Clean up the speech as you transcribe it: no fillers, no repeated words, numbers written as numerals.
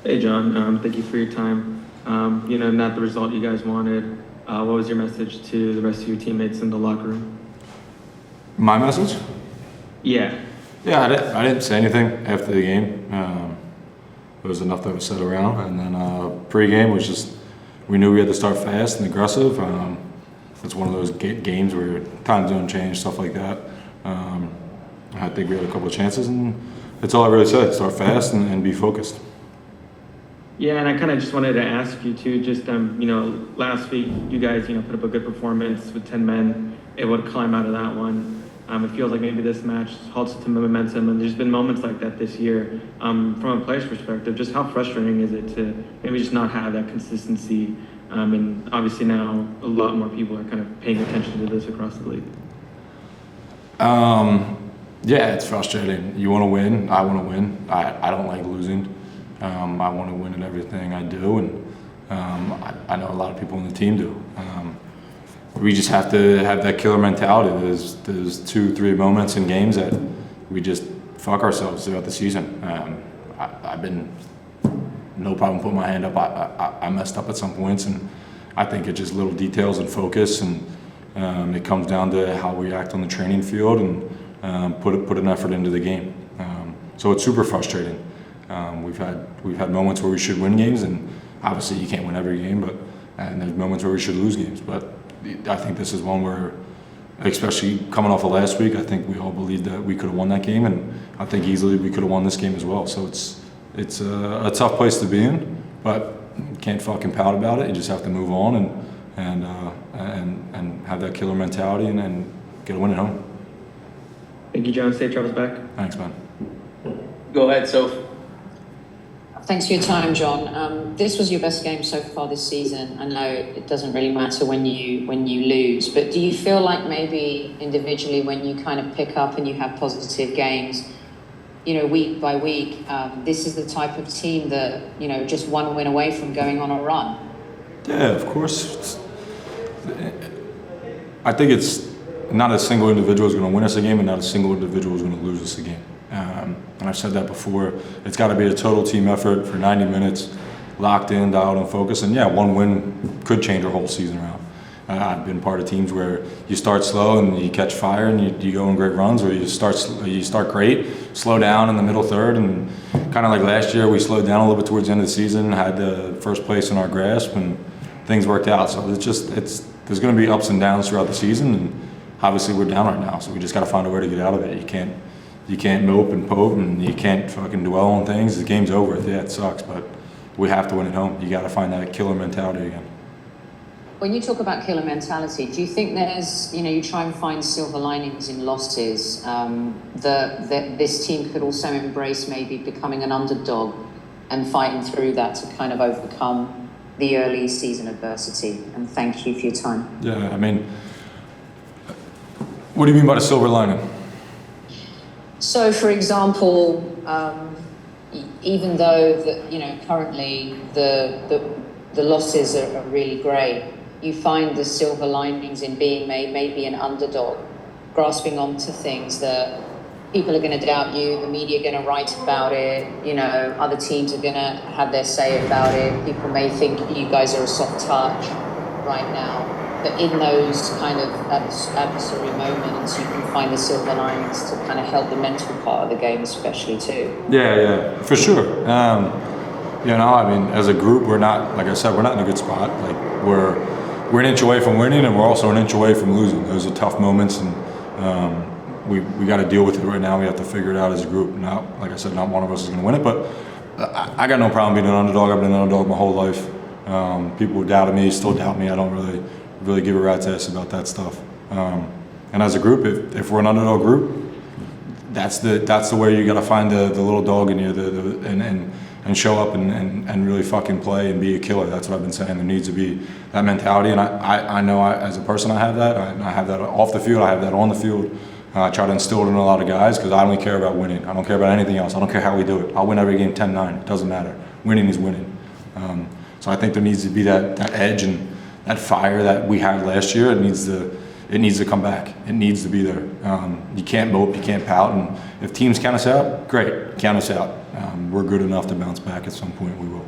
Hey, John. Thank you for your time. Not the result you guys wanted. What was your message to the rest of your teammates in the locker room? My message? Yeah. Yeah, I didn't say anything after the game. There was enough that was said around, and then pre-game was just we knew we had to start fast and aggressive. It's one of those games where time zone change, stuff like that. I think we had a couple of chances, and that's all I really said: start fast and be focused. Yeah, and I kind of just wanted to ask you too. Just last week you guys put up a good performance with 10 men, able to climb out of that one. It feels like maybe this match halted some momentum, and there's been moments like that this year. From a player's perspective, just how frustrating is it to maybe just not have that consistency? And obviously now a lot more people are kind of paying attention to this across the league. Yeah, it's frustrating. You want to win. I want to win. I don't like losing. I want to win in everything I do, and I know a lot of people on the team do. We just have to have that killer mentality. There's 2-3 moments in games that we just fuck ourselves throughout the season. I've been no problem putting my hand up. I messed up at some points, and I think it's just little details and focus, and it comes down to how we act on the training field and put an effort into the game. So it's super frustrating. We've had moments where we should win games, and obviously you can't win every game, and there's moments where we should lose games. But I think this is one where, especially coming off of last week, I think we all believed that we could have won that game, and I think easily we could have won this game as well. So it's a tough place to be in, but you can't fucking pout about it. You just have to move on and have that killer mentality and get a win at home. Thank you, John. Safe travels back. Thanks, man. Go ahead, Soph. Thanks for your time, John. This was your best game so far this season. I know it doesn't really matter when you lose, but do you feel like maybe individually when you kind of pick up and you have positive games, week by week, this is the type of team that, just one win away from going on a run? Yeah, of course. I think it's not a single individual is going to win us a game, and not a single individual is going to lose us a game. And I've said that before. It's got to be a total team effort for 90 minutes, locked in, dialed and focused. And yeah, one win could change our whole season around. I've been part of teams where you start slow and you catch fire and you go on great runs, or you start great, slow down in the middle third, and kind of like last year we slowed down a little bit towards the end of the season, had the first place in our grasp, and things worked out. So there's going to be ups and downs throughout the season, and obviously we're down right now, so we just got to find a way to get out of it. You can't mope and pope, and you can't fucking dwell on things. The game's over. Yeah, it sucks, but we have to win at home. You got to find that killer mentality again. When you talk about killer mentality, do you think there's, you try and find silver linings in losses, that this team could also embrace maybe becoming an underdog and fighting through that to kind of overcome the early season adversity? And thank you for your time. Yeah, I mean, what do you mean by the silver lining? So, for example, even though currently the losses are really great, you find the silver linings in being maybe an underdog, grasping onto things that people are going to doubt you, the media are going to write about it, other teams are going to have their say about it. People may think you guys are a soft touch right now. But in those kind of adversary moments, you can find the silver linings to kind of help the mental part of the game, especially too. Yeah, for sure. I mean, as a group, we're not, like I said, we're not in a good spot. Like we're an inch away from winning, and we're also an inch away from losing. Those are tough moments, and we got to deal with it right now. We have to figure it out as a group. Now, like I said, not one of us is going to win it, but I got no problem being an underdog. I've been an underdog my whole life. People who doubted me still doubt me. I don't really give a rat's ass about that stuff. And as a group, if we're an underdog group, that's the way you got to find the little dog in you, and show up and really fucking play and be a killer. That's what I've been saying. There needs to be that mentality, and I know as a person I have that. I have that off the field. I have that on the field. I try to instill it in a lot of guys because I only care about winning. I don't care about anything else. I don't care how we do it. I'll win every game 10-9. It doesn't matter. Winning is winning. So I think there needs to be that edge and that fire that we had last year. It needs to come back. It needs to be there. You can't mope, you can't pout, and if teams count us out, great, count us out. we're good enough to bounce back at some point, we will.